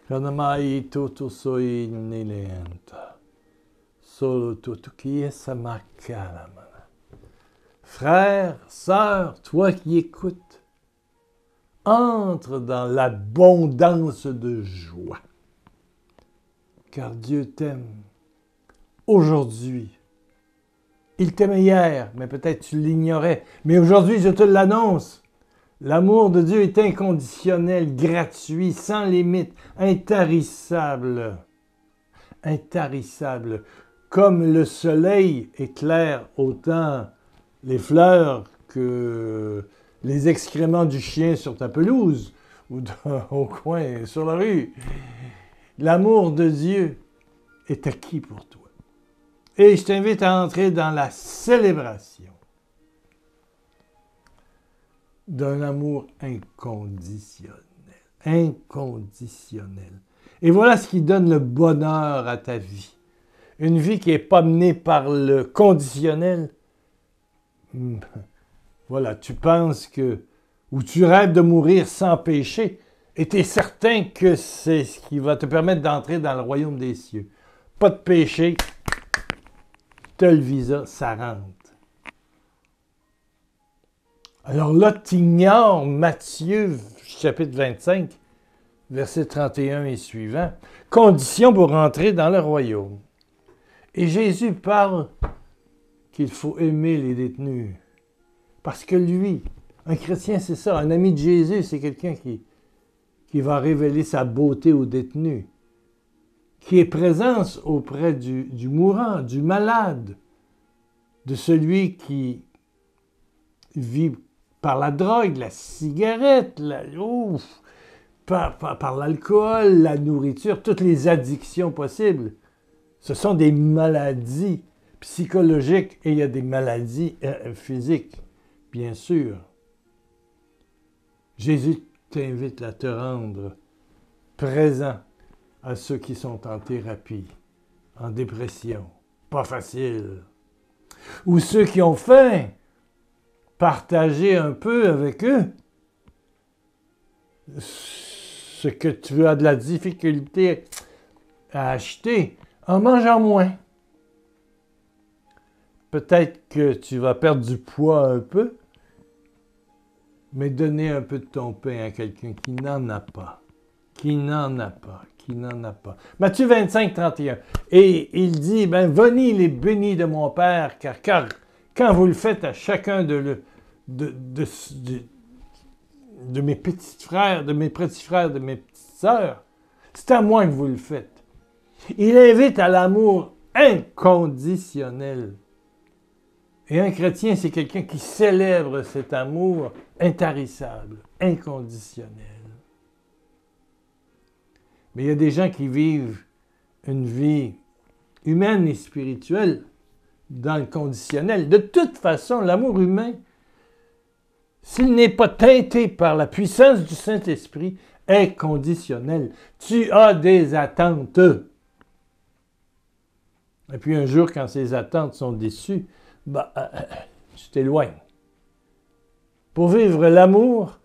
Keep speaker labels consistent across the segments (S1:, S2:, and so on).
S1: Kanamai toto soi neleenta. Solo toto qui est samakalama. Frère, sœur, toi qui écoutes, entre dans l'abondance de joie. Car Dieu t'aime aujourd'hui. Il t'aimait hier, mais peut-être tu l'ignorais. Mais aujourd'hui, je te l'annonce. L'amour de Dieu est inconditionnel, gratuit, sans limite, intarissable. Intarissable. Comme le soleil éclaire autant les fleurs que les excréments du chien sur ta pelouse ou au coin sur la rue. L'amour de Dieu est acquis pour toi. Et je t'invite à entrer dans la célébration d'un amour inconditionnel. Inconditionnel. Et voilà ce qui donne le bonheur à ta vie. Une vie qui n'est pas menée par le conditionnel. Voilà, tu penses que, ou tu rêves de mourir sans péché, et tu es certain que c'est ce qui va te permettre d'entrer dans le royaume des cieux. Pas de péché, tu as le visa, ça rentre. Alors là, tu ignores Matthieu, chapitre 25, verset 31 et suivant, condition pour entrer dans le royaume. Et Jésus parle qu'il faut aimer les détenus. Parce que lui, un chrétien, c'est ça, un ami de Jésus, c'est quelqu'un qui va révéler sa beauté aux détenus, qui est présent auprès du mourant, du malade, de celui qui vit par la drogue, la cigarette, par l'alcool, la nourriture, toutes les addictions possibles. Ce sont des maladies psychologiques et il y a des maladies physiques, bien sûr. Jésus t'invite à te rendre présent à ceux qui sont en thérapie, en dépression, pas facile, ou ceux qui ont faim, partager un peu avec eux ce que tu as de la difficulté à acheter en mangeant moins. Peut-être que tu vas perdre du poids un peu, mais donner un peu de ton pain à quelqu'un qui n'en a pas, qui n'en a pas. Matthieu 25, 31. Et il dit, venez les bénis de mon Père, car quand vous le faites à chacun de mes petits frères, de mes petits frères, de mes petites sœurs, c'est à moi que vous le faites. Il invite à l'amour inconditionnel. Et un chrétien, c'est quelqu'un qui célèbre cet amour intarissable, inconditionnel. Mais il y a des gens qui vivent une vie humaine et spirituelle dans le conditionnel. De toute façon, l'amour humain, s'il n'est pas teinté par la puissance du Saint-Esprit, est conditionnel. Tu as des attentes. Et puis un jour, quand ces attentes sont déçues, tu t'éloignes. Pour vivre l'amour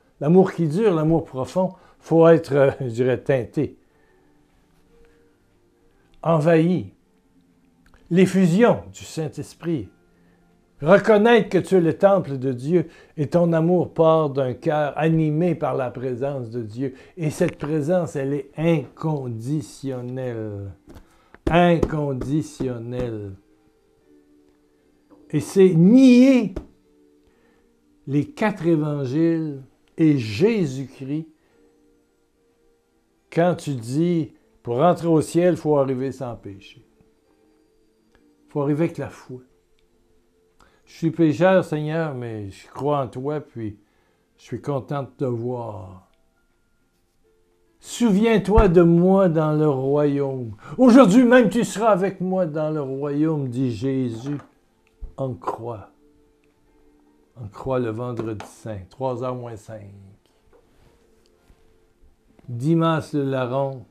S1: qui dure, l'amour profond, il faut être, je dirais, teinté, envahi. L'effusion du Saint-Esprit. Reconnaître que tu es le temple de Dieu et ton amour part d'un cœur animé par la présence de Dieu. Et cette présence, elle est inconditionnelle. Inconditionnelle. Et c'est nier les 4 évangiles et Jésus-Christ quand tu dis, pour rentrer au ciel, il faut arriver sans péché. Il faut arriver avec la foi. Je suis pécheur, Seigneur, mais je crois en toi, puis je suis content de te voir. Souviens-toi de moi dans le royaume. Aujourd'hui même, tu seras avec moi dans le royaume, dit Jésus en croix. En croix le vendredi saint, 3h moins 5. Dimas le larron,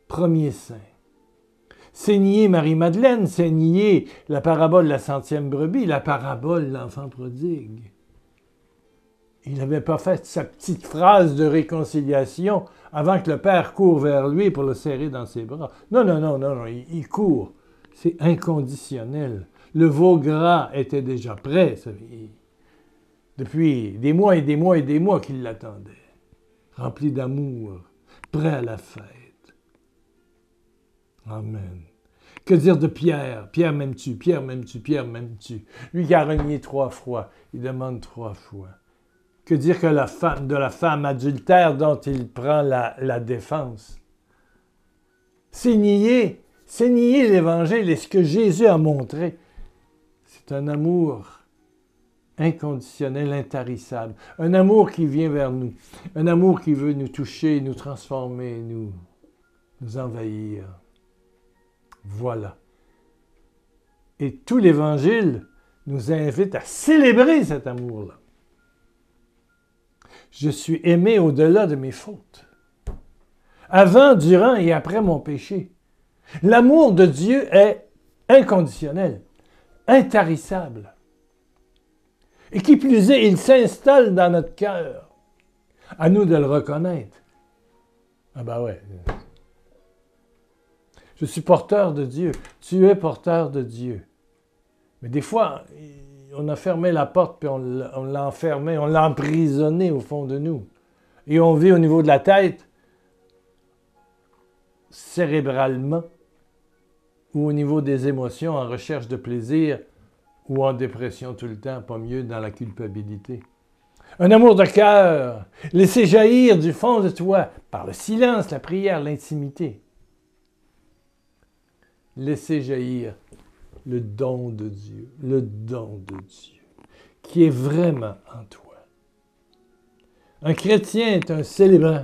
S1: premier saint. C'est nier Marie-Madeleine, c'est nier la parabole de la centième brebis, la parabole de l'enfant prodigue. Il n'avait pas fait sa petite phrase de réconciliation avant que le père court vers lui pour le serrer dans ses bras. Non, non, non, non, non, il court. C'est inconditionnel. Le veau gras était déjà prêt. Depuis des mois et des mois et des mois qu'il l'attendait. Rempli d'amour, prêt à la fête. Amen. Que dire de Pierre? Pierre m'aimes-tu? Pierre m'aimes-tu? Pierre m'aimes-tu? Lui qui a renié 3 fois, il demande 3 fois. Que dire que de la femme adultère dont il prend la défense? C'est nier l'Évangile et ce que Jésus a montré. C'est un amour inconditionnel, intarissable. Un amour qui vient vers nous. Un amour qui veut nous toucher, nous transformer, nous envahir. Voilà. Et tout l'Évangile nous invite à célébrer cet amour-là. Je suis aimé au-delà de mes fautes. Avant, durant et après mon péché. L'amour de Dieu est inconditionnel, intarissable. Et qui plus est, il s'installe dans notre cœur. À nous de le reconnaître. Ah ben ouais. Je suis porteur de Dieu. Tu es porteur de Dieu. Mais des fois, on a fermé la porte, puis on l'a enfermé, on l'a emprisonné au fond de nous. Et on vit au niveau de la tête, cérébralement, ou au niveau des émotions, en recherche de plaisir, ou en dépression tout le temps, pas mieux dans la culpabilité. Un amour de cœur, laissé jaillir du fond de toi, par le silence, la prière, l'intimité. Laissez jaillir le don de Dieu, qui est vraiment en toi. Un chrétien est un célébrant,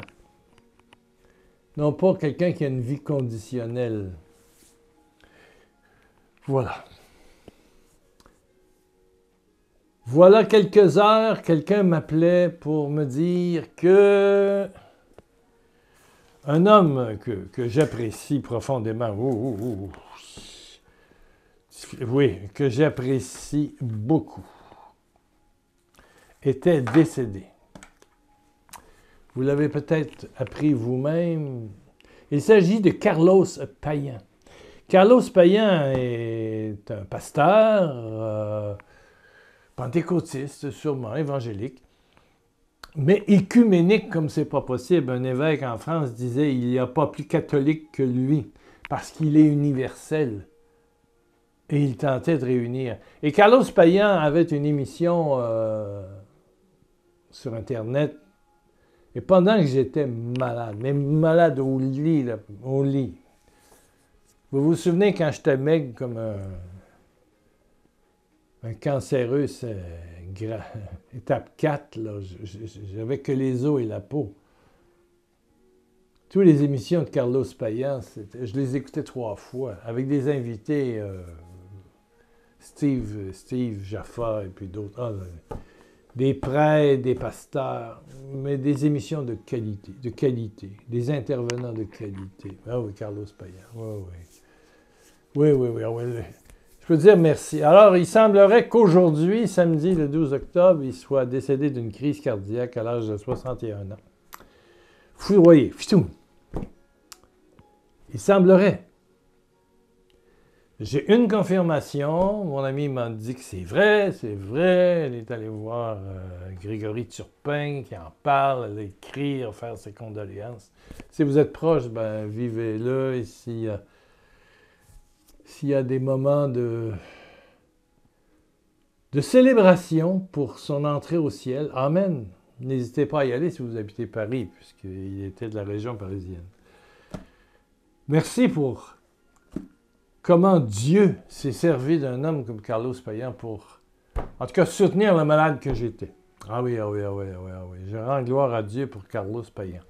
S1: non pas quelqu'un qui a une vie conditionnelle. Voilà. Voilà quelques heures, quelqu'un m'appelait pour me dire que un homme que j'apprécie profondément, oui, que j'apprécie beaucoup, était décédé. Vous l'avez peut-être appris vous-même. Il s'agit de Carlos Payan. Carlos Payan est un pasteur, pentecôtiste sûrement, évangélique, mais écuménique comme c'est pas possible. Un évêque en France disait il n'y a pas plus catholique que lui, parce qu'il est universel. Et il tentait de réunir. Et Carlos Payan avait une émission sur Internet. Et pendant que j'étais malade, mais malade au lit, là, au lit. Vous vous souvenez quand j'étais maigre comme un cancéreux, c'est étape 4, là, j'avais que les os et la peau. Toutes les émissions de Carlos Payan, je les écoutais 3 fois, avec des invités, Steve Jaffa et puis d'autres. Des prêtres, des pasteurs, mais des émissions de qualité, des intervenants de qualité. Ah oui, Carlos Payan, oui. Je peux dire merci. Alors, il semblerait qu'aujourd'hui, samedi le 12 octobre, il soit décédé d'une crise cardiaque à l'âge de 61 ans. Foudroyé, fitou. Il semblerait. J'ai une confirmation. Mon ami m'a dit que c'est vrai. Elle est allée voir Grégory Turpin qui en parle, elle a écrit, faire ses condoléances. Si vous êtes proche, ben vivez-le. Et s'il y a des moments de célébration pour son entrée au ciel, amen. N'hésitez pas à y aller si vous habitez Paris, puisqu'il était de la région parisienne. Merci pour comment Dieu s'est servi d'un homme comme Carlos Payan pour, en tout cas, soutenir le malade que j'étais. Ah oui. Je rends gloire à Dieu pour Carlos Payan.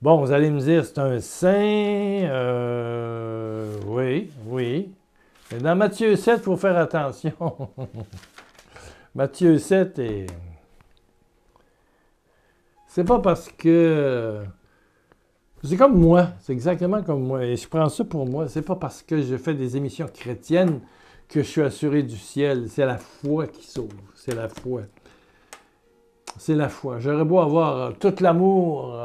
S1: Bon, vous allez me dire, c'est un saint. Oui. Mais dans Matthieu 7, il faut faire attention. Matthieu 7 est... C'est pas parce que... C'est comme moi, c'est exactement comme moi. Et je prends ça pour moi. C'est pas parce que je fais des émissions chrétiennes que je suis assuré du ciel. C'est la foi qui sauve. C'est la foi. J'aurais beau avoir tout l'amour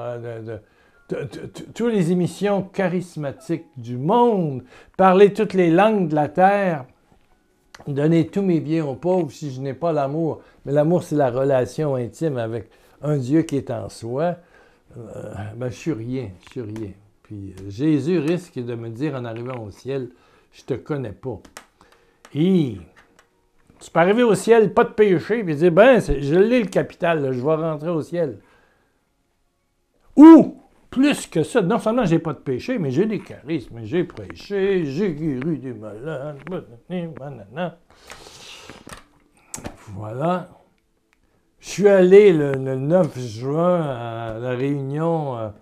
S1: toutes les émissions charismatiques du monde, parler toutes les langues de la terre, donner tous mes biens aux pauvres si je n'ai pas l'amour. Mais l'amour, c'est la relation intime avec un Dieu qui est en soi. Je suis rien. Puis Jésus risque de me dire en arrivant au ciel, je te connais pas. Et tu peux arriver au ciel, pas de péché, puis dire, je l'ai le capital, là, je vais rentrer au ciel. Ou, plus que ça, non seulement j'ai pas de péché, mais j'ai des charismes, j'ai prêché, j'ai guéri des malades, voilà. Je suis allé le 9 juin à la réunion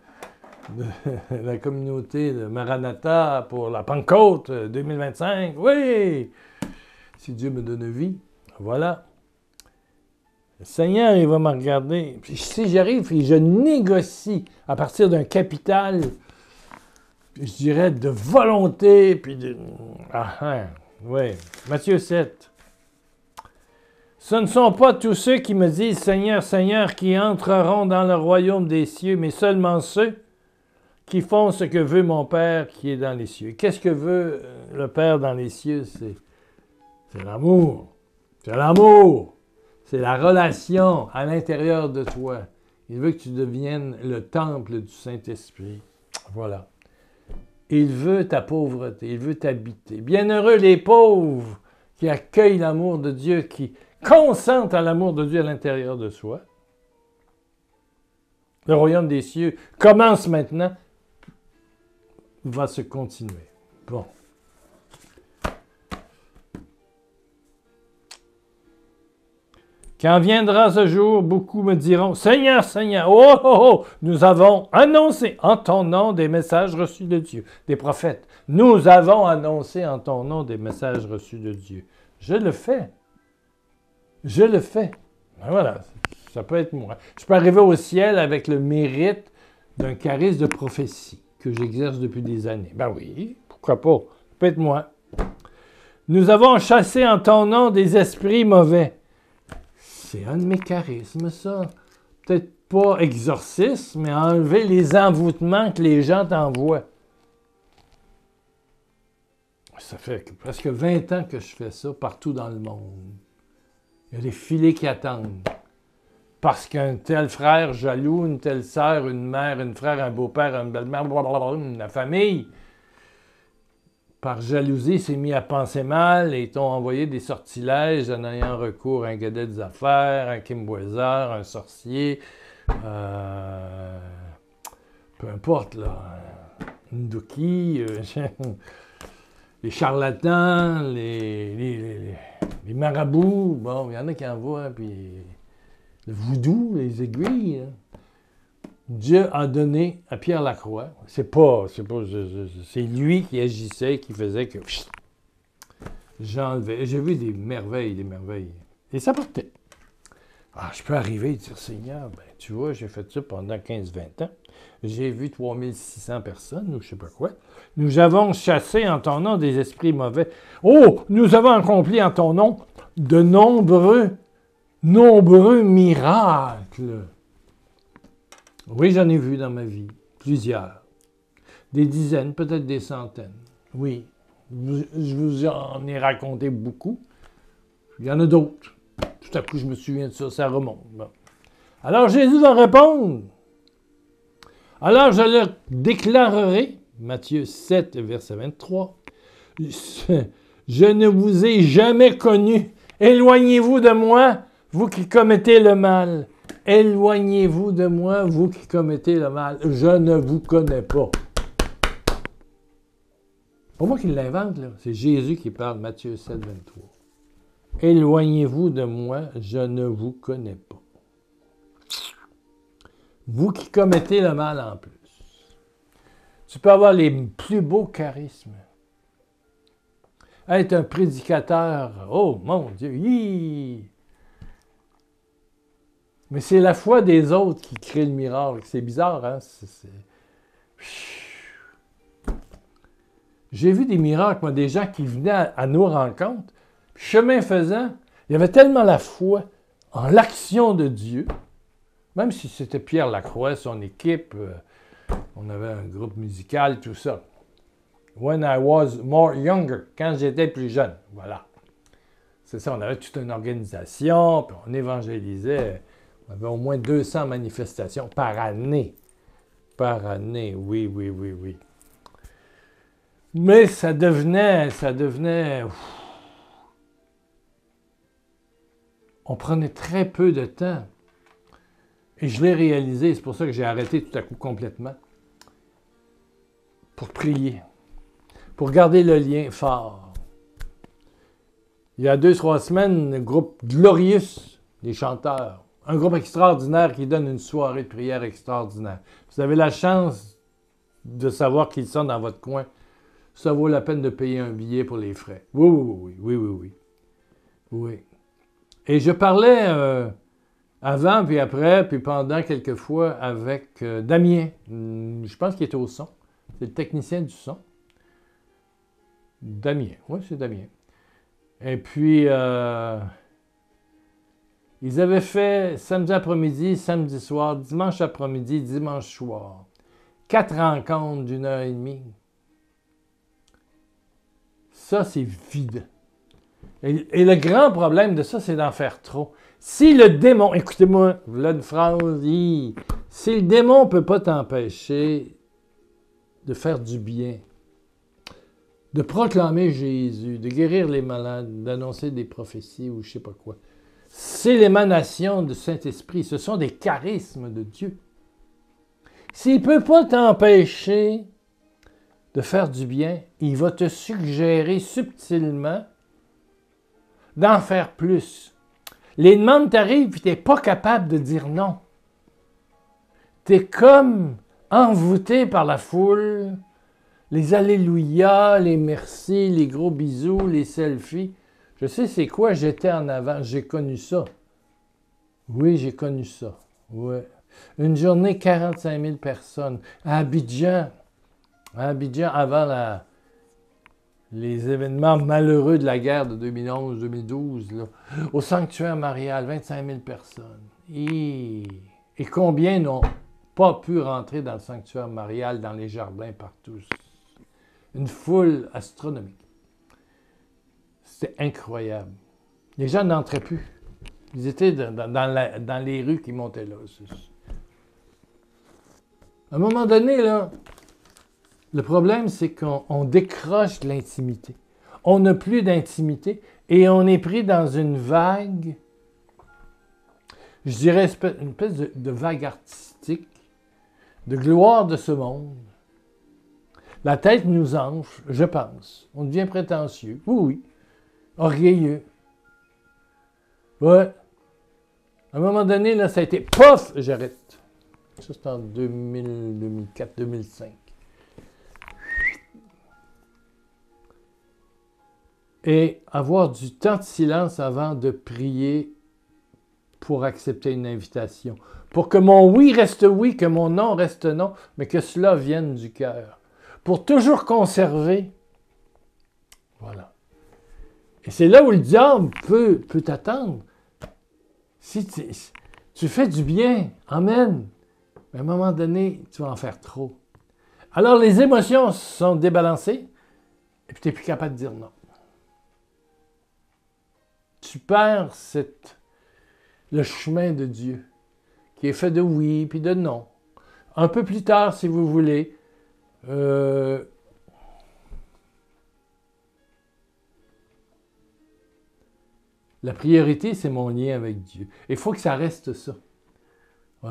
S1: de la communauté de Maranatha pour la Pentecôte 2025. Oui! Si Dieu me donne vie, voilà. Le Seigneur, il va me regarder. Puis, si j'arrive et je négocie à partir d'un capital, je dirais de volonté, puis de... oui. Matthieu 7. Ce ne sont pas tous ceux qui me disent « Seigneur, Seigneur » qui entreront dans le royaume des cieux, mais seulement ceux qui font ce que veut mon Père qui est dans les cieux. Qu'est-ce que veut le Père dans les cieux? C'est l'amour. C'est l'amour. C'est la relation à l'intérieur de toi. Il veut que tu deviennes le temple du Saint-Esprit. Voilà. Il veut ta pauvreté. Il veut t'habiter. Bienheureux les pauvres qui accueillent l'amour de Dieu, qui consentent à l'amour de Dieu à l'intérieur de soi. Le royaume des cieux commence maintenant, va se continuer. Bon. Quand viendra ce jour, beaucoup me diront, « Seigneur, Seigneur, nous avons annoncé en ton nom des messages reçus de Dieu. » Des prophètes. Nous avons annoncé en ton nom des messages reçus de Dieu. Je le fais. Je le fais. Ben voilà, ça peut être moi. Je peux arriver au ciel avec le mérite d'un charisme de prophétie que j'exerce depuis des années. Ben oui, pourquoi pas? Ça peut être moi. Nous avons chassé en ton nom des esprits mauvais. C'est un de mes charismes, ça. Peut-être pas exorcisme, mais enlever les envoûtements que les gens t'envoient. Ça fait presque 20 ans que je fais ça partout dans le monde. Il y a des filets qui attendent. Parce qu'un tel frère jaloux, une telle sœur, une mère, une frère, un beau-père, une belle-mère, la famille, par jalousie, s'est mis à penser mal et t'ont envoyé des sortilèges en ayant recours à un godet des affaires, un kimboiseur, un sorcier, peu importe, là, une douki, les charlatans, les marabouts, bon, il y en a qui envoient, puis le voodoo, les aiguilles, hein. Dieu a donné à Pierre Lacroix, c'est lui qui agissait, qui faisait que j'enlevais. J'ai vu des merveilles. Et ça partait. Je peux arriver et dire, Seigneur, tu vois, j'ai fait ça pendant 15-20 ans. J'ai vu 3600 personnes, ou je sais pas quoi. Nous avons chassé en ton nom des esprits mauvais. Oh, nous avons accompli en ton nom de nombreux miracles. Oui, j'en ai vu dans ma vie, plusieurs. Des dizaines, peut-être des centaines. Oui, je vous en ai raconté beaucoup. Il y en a d'autres. Tout à coup, je me souviens de ça, ça remonte. Bon. Alors, Jésus va répondre. Alors, je leur déclarerai, Matthieu 7, verset 23, « Je ne vous ai jamais connu. Éloignez-vous de moi, vous qui commettez le mal. » Éloignez-vous de moi, vous qui commettez le mal. Je ne vous connais pas. Pas moi qui l'invente, là. C'est Jésus qui parle, Matthieu 7, 23. Éloignez-vous de moi, je ne vous connais pas. Vous qui commettez le mal en plus. Tu peux avoir les plus beaux charismes. Être un prédicateur, oh mon Dieu, mais c'est la foi des autres qui crée le miracle. C'est bizarre, hein? J'ai vu des miracles, moi, des gens qui venaient à nos rencontres. Chemin faisant, il y avait tellement la foi en l'action de Dieu, même si c'était Pierre Lacroix, son équipe, On avait un groupe musical, tout ça. When I was more younger, quand j'étais plus jeune, voilà. C'est ça, on avait toute une organisation, puis on évangélisait. On avait au moins 200 manifestations par année. Par année, oui, oui, oui, oui. Mais ça devenait... On prenait très peu de temps. Et je l'ai réalisé, c'est pour ça que j'ai arrêté tout à coup complètement. Pour prier. Pour garder le lien fort. Il y a 2-3 semaines, le groupe Glorious, les chanteurs, un groupe extraordinaire qui donne une soirée de prière extraordinaire. Vous avez la chance de savoir qu'ils sont dans votre coin. Ça vaut la peine de payer un billet pour les frais. Oui, oui, oui, oui, oui, oui. Oui. Et je parlais avant, puis après, puis pendant quelques fois avec Damien. Je pense qu'il était au son. C'est le technicien du son. Damien. Oui, c'est Damien. Et puis, ils avaient fait samedi après-midi, samedi soir, dimanche après-midi, dimanche soir. 4 rencontres d'1h30. Ça, c'est vide. Et le grand problème de ça, c'est d'en faire trop. Si le démon, écoutez-moi, voilà une phrase, si le démon ne peut pas t'empêcher de faire du bien, de proclamer Jésus, de guérir les malades, d'annoncer des prophéties ou je ne sais pas quoi, c'est l'émanation du Saint-Esprit. Ce sont des charismes de Dieu. S'il ne peut pas t'empêcher de faire du bien, il va te suggérer subtilement d'en faire plus. Les demandes t'arrivent et tu n'es pas capable de dire non. Tu es comme envoûté par la foule, les alléluia, les merci, les gros bisous, les selfies. Je sais c'est quoi, j'étais en avant, j'ai connu ça. Oui, j'ai connu ça. Ouais. Une journée, 45 000 personnes. À Abidjan, avant les événements malheureux de la guerre de 2011-2012, au sanctuaire marial, 25 000 personnes. Et combien n'ont pas pu rentrer dans le sanctuaire marial, dans les jardins, partout? Une foule astronomique. C'était incroyable. Les gens n'entraient plus. Ils étaient dans les rues qui montaient là. À un moment donné, là, le problème, c'est qu'on décroche de l'intimité. On n'a plus d'intimité et on est pris dans une vague, je dirais une espèce de vague artistique, de gloire de ce monde. La tête nous enfle, je pense. On devient prétentieux. Oui, oui. Orgueilleux. Ouais. À un moment donné, là, ça a été pof, j'arrête. Ça, c'est en 2000, 2004, 2005. Et avoir du temps de silence avant de prier pour accepter une invitation. Pour que mon oui reste oui, que mon non reste non, mais que cela vienne du cœur. Pour toujours conserver. Voilà. Et c'est là où le diable peut t'attendre. Si tu fais du bien, amen. Mais à un moment donné, tu vas en faire trop. Alors les émotions sont débalancées et puis tu n'es plus capable de dire non. Tu perds le chemin de Dieu qui est fait de oui puis de non. Un peu plus tard, si vous voulez, la priorité, c'est mon lien avec Dieu. Il faut que ça reste ça. Ouais.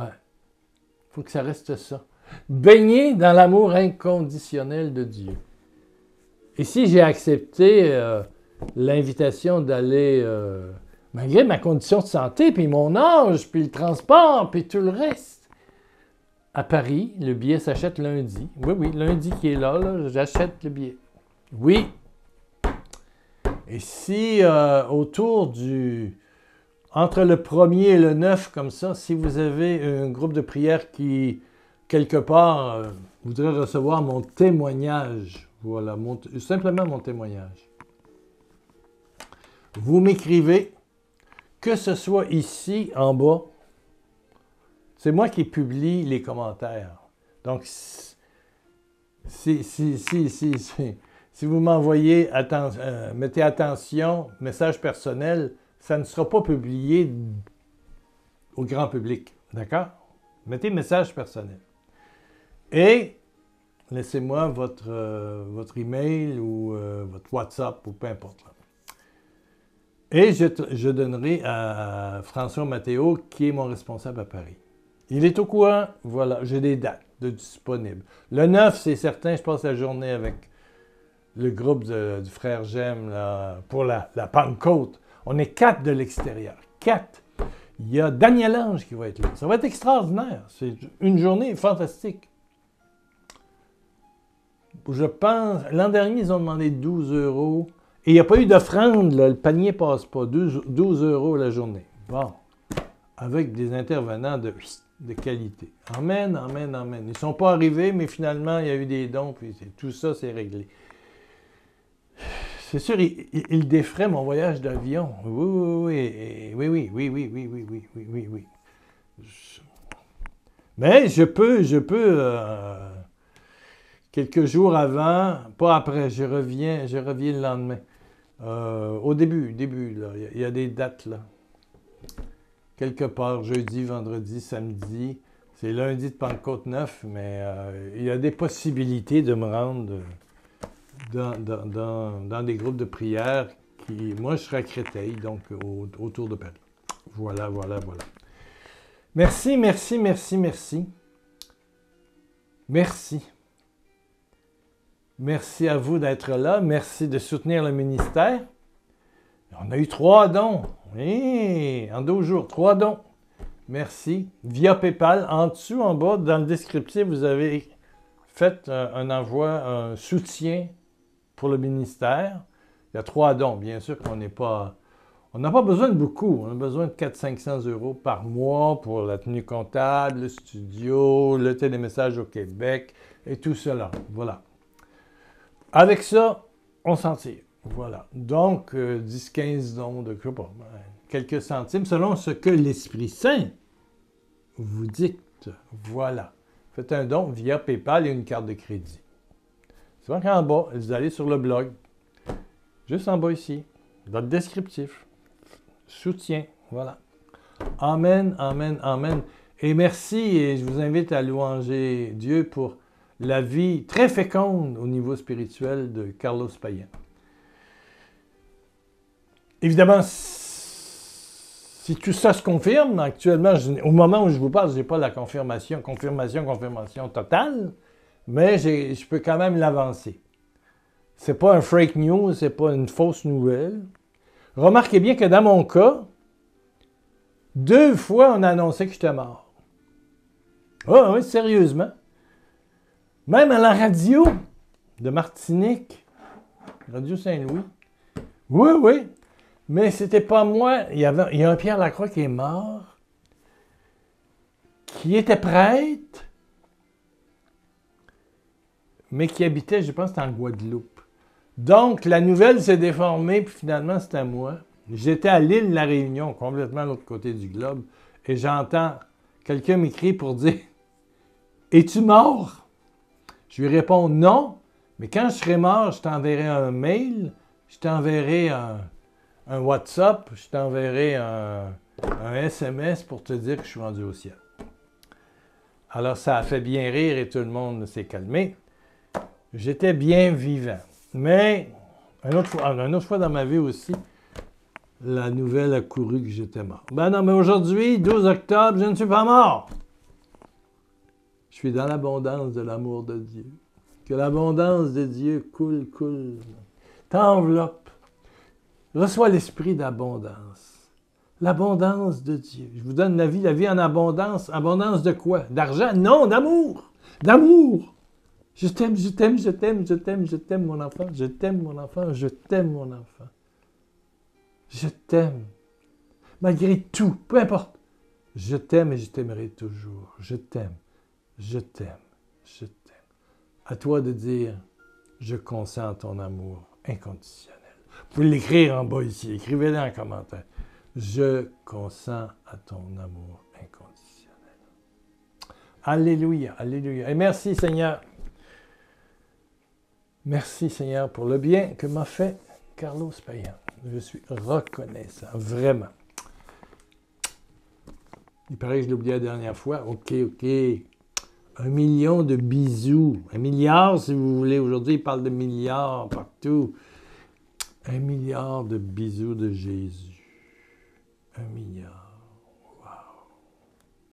S1: Il faut que ça reste ça. Baigner dans l'amour inconditionnel de Dieu. Et si j'ai accepté l'invitation d'aller, malgré ma condition de santé, puis mon âge, puis le transport, puis tout le reste, à Paris, le billet s'achète lundi. Oui, oui, lundi qui est là, j'achète le billet. Oui. Et si entre le 1er et le 9, comme ça, si vous avez un groupe de prière qui, quelque part, voudrait recevoir mon témoignage, voilà, simplement mon témoignage, vous m'écrivez, que ce soit ici, en bas, c'est moi qui publie les commentaires. Donc, si vous m'envoyez, mettez attention, message personnel, ça ne sera pas publié au grand public. D'accord? Mettez message personnel. Et laissez-moi votre email ou votre WhatsApp ou peu importe. Et je donnerai à François Mathéo, qui est mon responsable à Paris. Il est au courant. Voilà, j'ai des dates de disponibles. Le 9, c'est certain, je passe la journée avec le groupe du frère Gem là, pour la Pentecôte. On est 4 de l'extérieur. 4. Il y a Daniel Ange qui va être là. Ça va être extraordinaire. C'est une journée fantastique. Je pense, l'an dernier, ils ont demandé 12 €. Et il n'y a pas eu d'offrande, là. Le panier ne passe pas. 12 € la journée. Bon. Avec des intervenants de qualité. Amen, amen, amen. Ils ne sont pas arrivés, mais finalement, il y a eu des dons, puis tout ça, c'est réglé. C'est sûr, il défraie mon voyage d'avion. Oui. Mais je peux, quelques jours avant, pas après, je reviens le lendemain. Au début, là, il y a des dates, là. Quelque part, jeudi, vendredi, samedi. C'est lundi de Pentecôte 9, mais il y a des possibilités de me rendre dans des groupes de prière qui... Moi, je serai à Créteil, donc autour de Paris. Voilà. Merci. Merci à vous d'être là. Merci de soutenir le ministère. On a eu 3 dons. Oui, en 2 jours, 3 dons. Merci. Via PayPal, en dessous, en bas, dans le descriptif, vous avez fait un envoi, un soutien pour le ministère. Il y a 3 dons. Bien sûr qu'on n'est pas... On n'a pas besoin de beaucoup. On a besoin de 400-500 € par mois pour la tenue comptable, le studio, le télémessage au Québec et tout cela. Voilà. Avec ça, on s'en tire. Voilà. Donc, 10-15 dons de quelques centimes, selon ce que l'Esprit Saint vous dicte. Voilà. Faites un don via PayPal et une carte de crédit. C'est vrai qu'en bas, vous allez sur le blog, juste en bas ici, dans le descriptif. Soutien. Voilà. Amen. Et merci, et je vous invite à louanger Dieu pour la vie très féconde au niveau spirituel de Carlos Payen. Évidemment, si tout ça se confirme, actuellement, au moment où je vous parle, je n'ai pas la confirmation totale, mais je peux quand même l'avancer. Ce n'est pas un fake news, ce n'est pas une fausse nouvelle. Remarquez bien que dans mon cas, 2 fois, on a annoncé que j'étais mort. Ah oui, sérieusement. Même à la radio de Martinique, Radio Saint-Louis. Oui. Mais c'était pas moi. Il y a un Pierre Lacroix qui est mort, qui était prêtre, mais qui habitait, je pense, en Guadeloupe. Donc, la nouvelle s'est déformée, puis finalement, c'était moi. J'étais à l'île de la Réunion, complètement à l'autre côté du globe, et j'entends quelqu'un m'écrire pour dire « Es-tu mort? » Je lui réponds « Non, mais quand je serai mort, je t'enverrai un mail, je t'enverrai un WhatsApp, je t'enverrai un SMS pour te dire que je suis rendu au ciel. » Alors, ça a fait bien rire et tout le monde s'est calmé. J'étais bien vivant. Mais, une autre fois dans ma vie aussi, la nouvelle a couru que j'étais mort. Ben non, mais aujourd'hui, 12 octobre, je ne suis pas mort. Je suis dans l'abondance de l'amour de Dieu. Que l'abondance de Dieu coule. T'enveloppe. Reçois l'esprit d'abondance. L'abondance de Dieu. Je vous donne la vie en abondance. Abondance de quoi? D'argent? Non, d'amour. D'amour. Je t'aime, mon enfant. Je t'aime, mon enfant. Je t'aime. Malgré tout, peu importe. Je t'aime et je t'aimerai toujours. Je t'aime. À toi de dire, je consens à ton amour inconditionnel. Vous pouvez l'écrire en bas ici. Écrivez-le en commentaire. Je consens à ton amour inconditionnel. Alléluia, alléluia. Et merci Seigneur. Merci Seigneur pour le bien que m'a fait Carlos Payan. Je suis reconnaissant, vraiment. Il paraît que je l'ai oublié la dernière fois. OK. 1 million de bisous. 1 milliard, si vous voulez. Aujourd'hui, il parle de milliards partout. 1 milliard de bisous de Jésus. 1 milliard.